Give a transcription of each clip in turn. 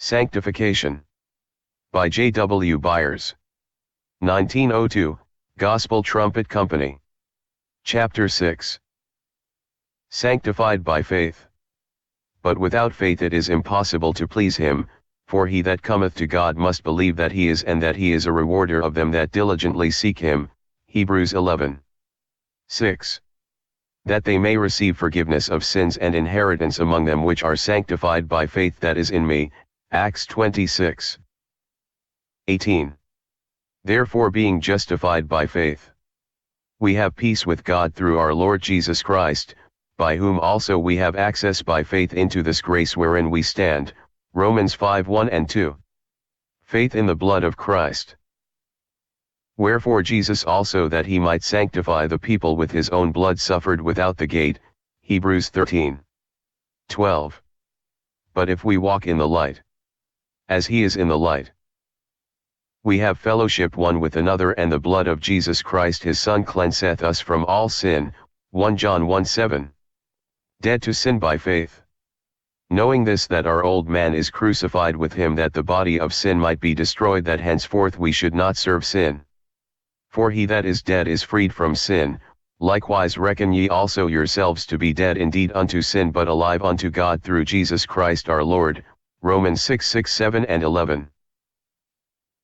Sanctification. By J. W. Byers. 1902, Gospel Trumpet Company. Chapter 6. Sanctified by faith. But without faith it is impossible to please him, for he that cometh to God must believe that he is, and that he is a rewarder of them that diligently seek him. Hebrews 11:6. That they may receive forgiveness of sins and inheritance among them which are sanctified by faith that is in me. Acts 26:18. Therefore, being justified by faith, we have peace with God through our Lord Jesus Christ, by whom also we have access by faith into this grace wherein we stand. Romans 5:1 and 2. Faith in the blood of Christ. Wherefore Jesus also, that he might sanctify the people with his own blood, suffered without the gate. Hebrews 13:12. But if we walk in the light, as he is in the light, we have fellowship one with another, and the blood of Jesus Christ his Son cleanseth us from all sin. 1 John 1:7. Dead to sin by faith. Knowing this, that our old man is crucified with him, that the body of sin might be destroyed, that henceforth we should not serve sin. For he that is dead is freed from sin. Likewise reckon ye also yourselves to be dead indeed unto sin, but alive unto God through Jesus Christ our Lord. Romans 6:6, 7 and 11.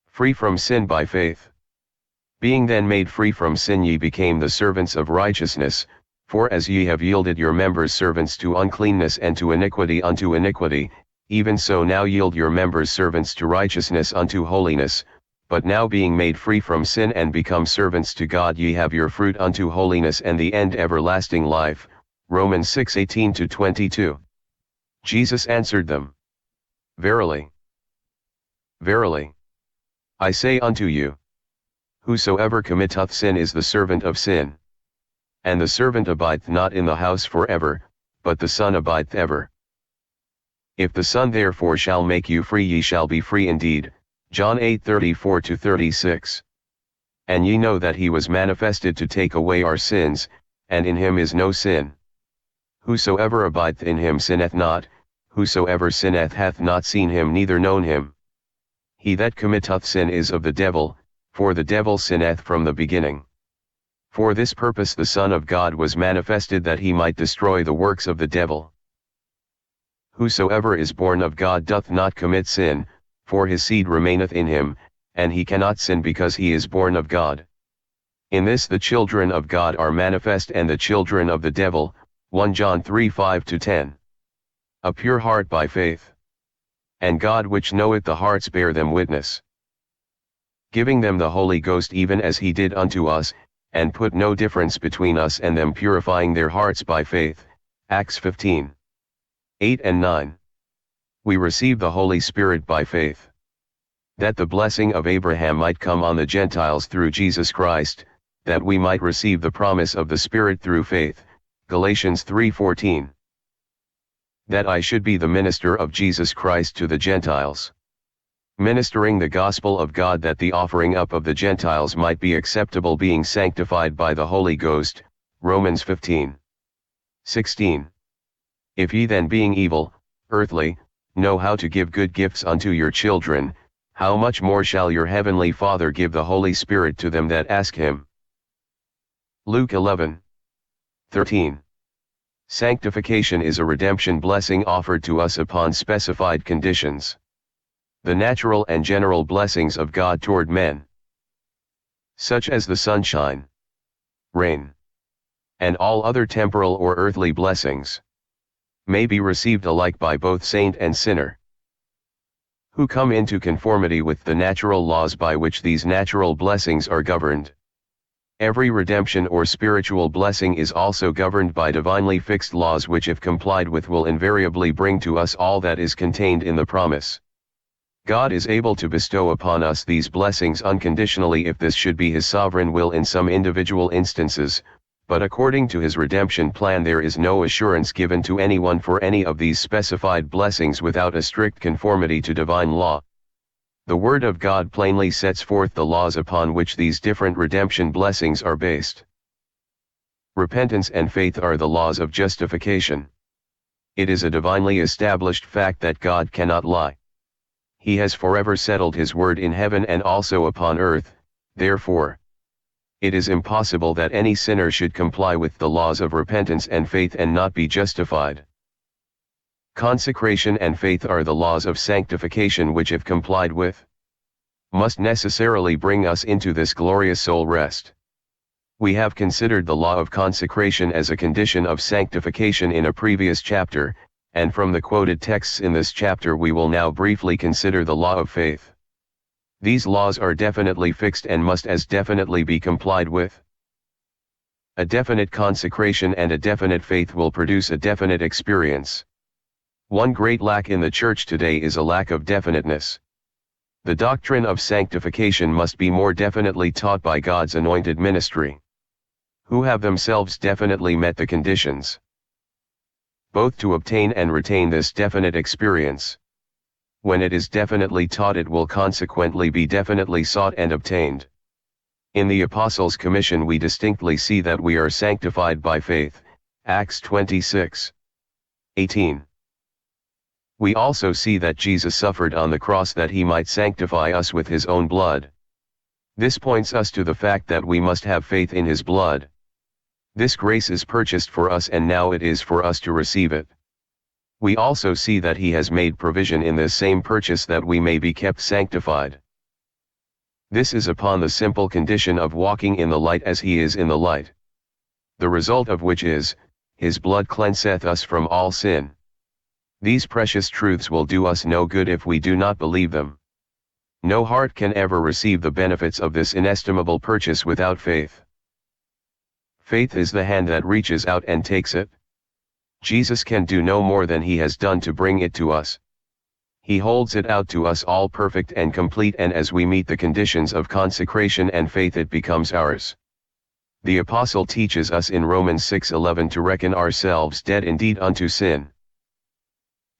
Free from sin by faith. Being then made free from sin, ye became the servants of righteousness. For as ye have yielded your members servants to uncleanness and to iniquity unto iniquity, even so now yield your members servants to righteousness unto holiness. But now being made free from sin and become servants to God, ye have your fruit unto holiness, and the end everlasting life. Romans 6:18-22. Jesus answered them, Verily, verily, I say unto you, whosoever committeth sin is the servant of sin. And the servant abideth not in the house forever, but the Son abideth ever. If the Son therefore shall make you free, ye shall be free indeed. John 8:34-36. And ye know that he was manifested to take away our sins, and in him is no sin. Whosoever abideth in him sinneth not. Whosoever sinneth hath not seen him, neither known him. He that committeth sin is of the devil, for the devil sinneth from the beginning. For this purpose the Son of God was manifested, that he might destroy the works of the devil. Whosoever is born of God doth not commit sin, for his seed remaineth in him, and he cannot sin because he is born of God. In this the children of God are manifest, and the children of the devil. 1 John 3:5-10. A pure heart by faith. And God which knoweth the hearts bear them witness, giving them the Holy Ghost, even as he did unto us, and put no difference between us and them, purifying their hearts by faith. Acts 15:8 and 9. We receive the Holy Spirit by faith, that the blessing of Abraham might come on the Gentiles through Jesus Christ, that we might receive the promise of the Spirit through faith. Galatians 3:14. That I should be the minister of Jesus Christ to the Gentiles, ministering the gospel of God, that the offering up of the Gentiles might be acceptable, being sanctified by the Holy Ghost. Romans 15:16. If ye then, being evil, earthly, know how to give good gifts unto your children, how much more shall your heavenly Father give the Holy Spirit to them that ask him. Luke 11:13. Sanctification is a redemption blessing offered to us upon specified conditions. The natural and general blessings of God toward men, such as the sunshine, rain, and all other temporal or earthly blessings, may be received alike by both saint and sinner, who come into conformity with the natural laws by which these natural blessings are governed. Every redemption or spiritual blessing is also governed by divinely fixed laws, which if complied with will invariably bring to us all that is contained in the promise. God is able to bestow upon us these blessings unconditionally if this should be his sovereign will in some individual instances, but according to his redemption plan there is no assurance given to anyone for any of these specified blessings without a strict conformity to divine law. The Word of God plainly sets forth the laws upon which these different redemption blessings are based. Repentance and faith are the laws of justification. It is a divinely established fact that God cannot lie. He has forever settled his word in heaven and also upon earth, therefore, it is impossible that any sinner should comply with the laws of repentance and faith and not be justified. Consecration and faith are the laws of sanctification which, if complied with, must necessarily bring us into this glorious soul rest. We have considered the law of consecration as a condition of sanctification in a previous chapter, and from the quoted texts in this chapter we will now briefly consider the law of faith. These laws are definitely fixed and must as definitely be complied with. A definite consecration and a definite faith will produce a definite experience. One great lack in the church today is a lack of definiteness. The doctrine of sanctification must be more definitely taught by God's anointed ministry, who have themselves definitely met the conditions, both to obtain and retain this definite experience. When it is definitely taught, it will consequently be definitely sought and obtained. In the Apostles' Commission we distinctly see that we are sanctified by faith, Acts 26:18. We also see that Jesus suffered on the cross that he might sanctify us with his own blood. This points us to the fact that we must have faith in his blood. This grace is purchased for us and now it is for us to receive it. We also see that he has made provision in this same purchase that we may be kept sanctified. This is upon the simple condition of walking in the light as he is in the light. The result of which is, his blood cleanseth us from all sin. These precious truths will do us no good if we do not believe them. No heart can ever receive the benefits of this inestimable purchase without faith. Faith is the hand that reaches out and takes it. Jesus can do no more than he has done to bring it to us. He holds it out to us all perfect and complete, and as we meet the conditions of consecration and faith it becomes ours. The Apostle teaches us in Romans 6:11 to reckon ourselves dead indeed unto sin.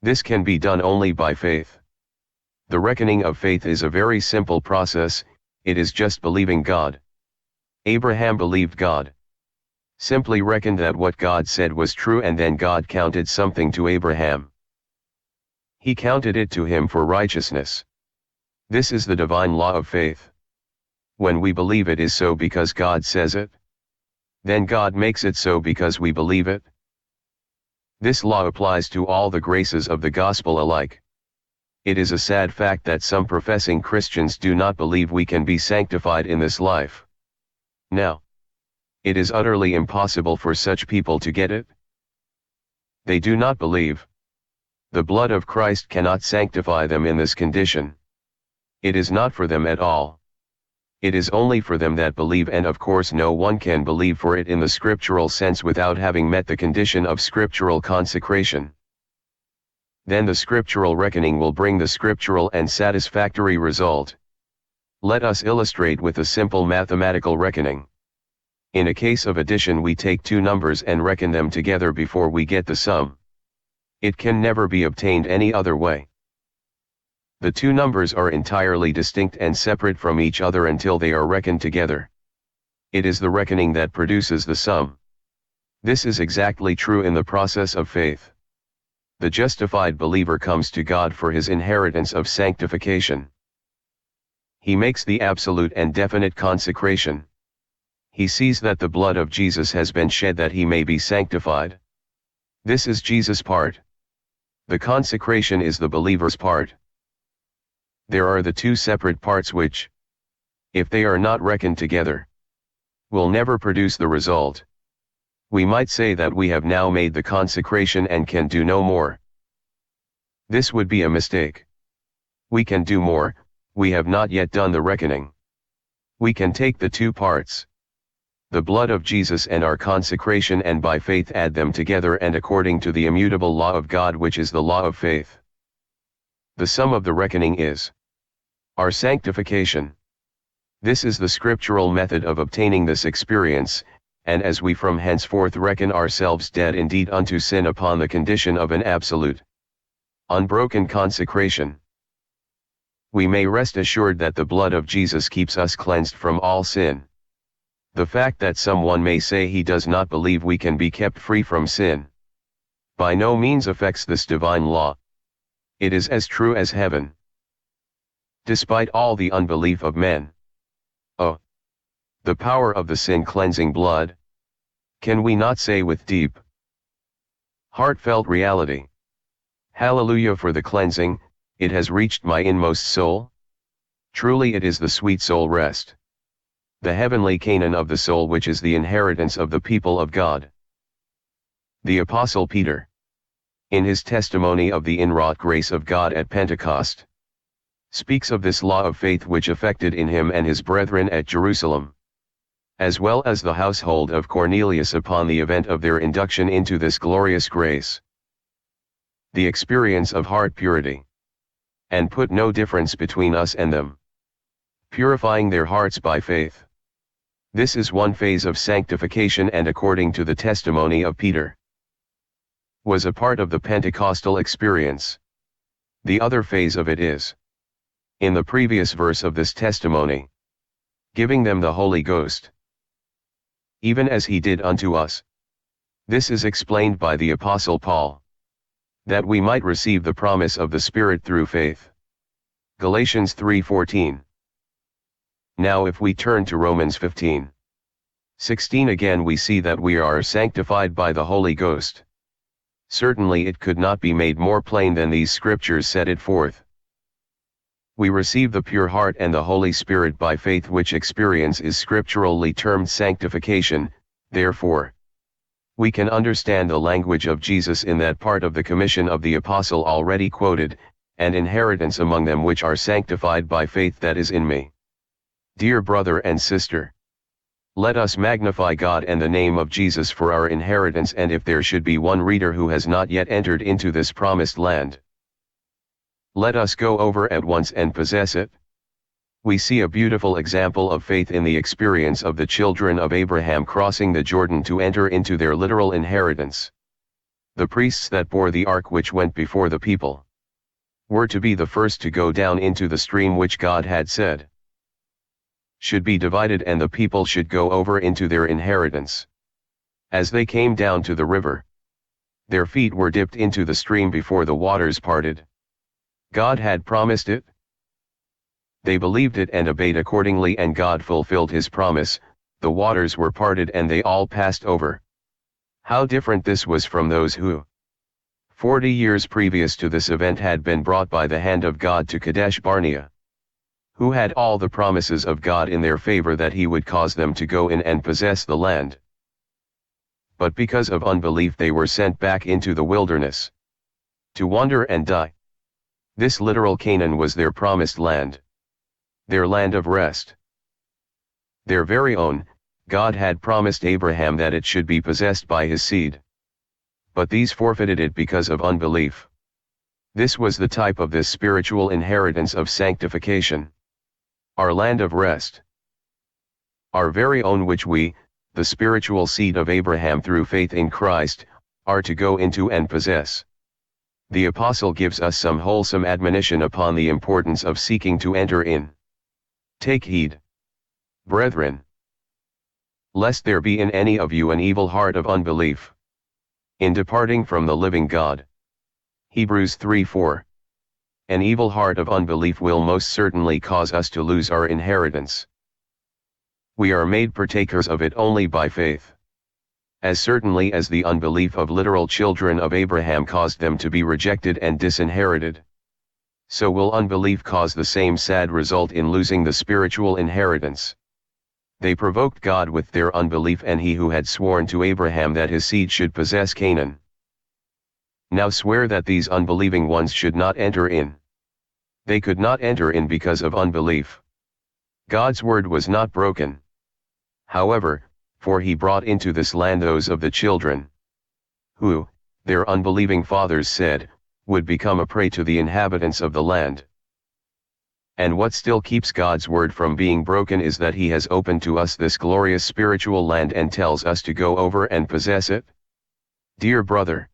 This can be done only by faith. The reckoning of faith is a very simple process, it is just believing God. Abraham believed God. Simply reckoned that what God said was true, and then God counted something to Abraham. He counted it to him for righteousness. This is the divine law of faith. When we believe it is so because God says it, then God makes it so because we believe it. This law applies to all the graces of the gospel alike. It is a sad fact that some professing Christians do not believe we can be sanctified in this life. Now, it is utterly impossible for such people to get it. They do not believe. The blood of Christ cannot sanctify them in this condition. It is not for them at all. It is only for them that believe, and of course no one can believe for it in the scriptural sense without having met the condition of scriptural consecration. Then the scriptural reckoning will bring the scriptural and satisfactory result. Let us illustrate with a simple mathematical reckoning. In a case of addition, we take two numbers and reckon them together before we get the sum. It can never be obtained any other way. The two numbers are entirely distinct and separate from each other until they are reckoned together. It is the reckoning that produces the sum. This is exactly true in the process of faith. The justified believer comes to God for his inheritance of sanctification. He makes the absolute and definite consecration. He sees that the blood of Jesus has been shed that he may be sanctified. This is Jesus' part. The consecration is the believer's part. There are the two separate parts which, if they are not reckoned together, will never produce the result. We might say that we have now made the consecration and can do no more. This would be a mistake. We can do more, we have not yet done the reckoning. We can take the two parts, the blood of Jesus and our consecration, and by faith add them together, and according to the immutable law of God, which is the law of faith, the sum of the reckoning is our sanctification. This is the scriptural method of obtaining this experience, and as we from henceforth reckon ourselves dead indeed unto sin upon the condition of an absolute, unbroken consecration, we may rest assured that the blood of Jesus keeps us cleansed from all sin. The fact that someone may say he does not believe we can be kept free from sin, by no means affects this divine law. It is as true as heaven. despite all the unbelief of men. Oh! The power of the sin-cleansing blood! Can we not say with deep, heartfelt reality, Hallelujah for the cleansing, it has reached my inmost soul? Truly it is the sweet soul rest, the heavenly Canaan of the soul, which is the inheritance of the people of God. The Apostle Peter, in his testimony of the inwrought grace of God at Pentecost, speaks of this law of faith which effected in him and his brethren at Jerusalem, as well as the household of Cornelius upon the event of their induction into this glorious grace. The experience of heart purity, and put no difference between us and them, purifying their hearts by faith. This is one phase of sanctification, and according to the testimony of Peter, was a part of the Pentecostal experience. The other phase of it is, in the previous verse of this testimony, giving them the Holy Ghost, even as he did unto us. This is explained by the Apostle Paul, that we might receive the promise of the Spirit through faith. Galatians 3:14. Now if we turn to Romans 15:16 again, we see that we are sanctified by the Holy Ghost. Certainly it could not be made more plain than these scriptures set it forth. We receive the pure heart and the Holy Spirit by faith, which experience is scripturally termed sanctification. Therefore, we can understand the language of Jesus in that part of the commission of the apostle already quoted, and inheritance among them which are sanctified by faith that is in me. Dear brother and sister, let us magnify God and the name of Jesus for our inheritance, and if there should be one reader who has not yet entered into this promised land, let us go over at once and possess it. We see a beautiful example of faith in the experience of the children of Abraham crossing the Jordan to enter into their literal inheritance. The priests that bore the ark which went before the people were to be the first to go down into the stream which God had said should be divided, and the people should go over into their inheritance. As they came down to the river, their feet were dipped into the stream before the waters parted. God had promised it. They believed it and obeyed accordingly, and God fulfilled his promise. The waters were parted and they all passed over. How different this was from those who, 40 years previous to this event, had been brought by the hand of God to Kadesh Barnea, who had all the promises of God in their favor that he would cause them to go in and possess the land. But because of unbelief they were sent back into the wilderness to wander and die. This literal Canaan was their promised land, their land of rest, their very own. God had promised Abraham that it should be possessed by his seed, but these forfeited it because of unbelief. This was the type of this spiritual inheritance of sanctification, our land of rest, our very own, which we, the spiritual seed of Abraham through faith in Christ, are to go into and possess. The apostle gives us some wholesome admonition upon the importance of seeking to enter in. Take heed, brethren, lest there be in any of you an evil heart of unbelief, in departing from the living God. Hebrews 3:4. An evil heart of unbelief will most certainly cause us to lose our inheritance. We are made partakers of it only by faith. As certainly as the unbelief of literal children of Abraham caused them to be rejected and disinherited, so will unbelief cause the same sad result in losing the spiritual inheritance. They provoked God with their unbelief, and he who had sworn to Abraham that his seed should possess Canaan, now swear that these unbelieving ones should not enter in. They could not enter in because of unbelief. God's word was not broken, however, for he brought into this land those of the children who, their unbelieving fathers said, would become a prey to the inhabitants of the land. And what still keeps God's word from being broken is that he has opened to us this glorious spiritual land and tells us to go over and possess it. Dear brother,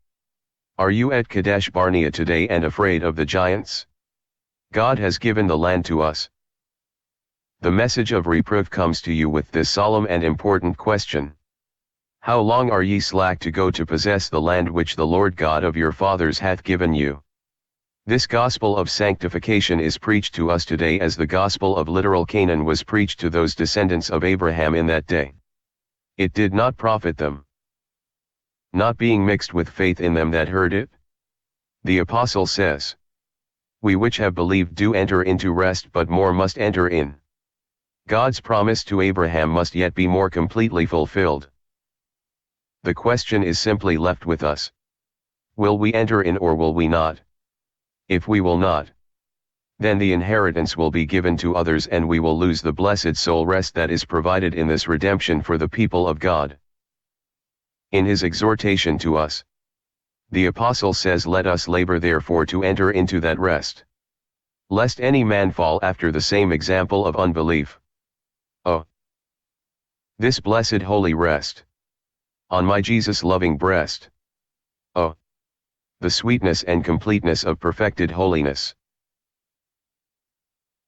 are you at Kadesh Barnea today and afraid of the giants? God has given the land to us. The message of reproof comes to you with this solemn and important question. How long are ye slack to go to possess the land which the Lord God of your fathers hath given you? This gospel of sanctification is preached to us today as the gospel of literal Canaan was preached to those descendants of Abraham in that day. It did not profit them, not being mixed with faith in them that heard it. The apostle says, "We which have believed do enter into rest, but more must enter in." God's promise to Abraham must yet be more completely fulfilled. The question is simply left with us. Will we enter in or will we not? If we will not, then the inheritance will be given to others and we will lose the blessed soul rest that is provided in this redemption for the people of God. In his exhortation to us, the apostle says, "Let us labor therefore to enter into that rest, lest any man fall after the same example of unbelief." Oh, this blessed holy rest, on my Jesus-loving breast. Oh, the sweetness and completeness of perfected holiness.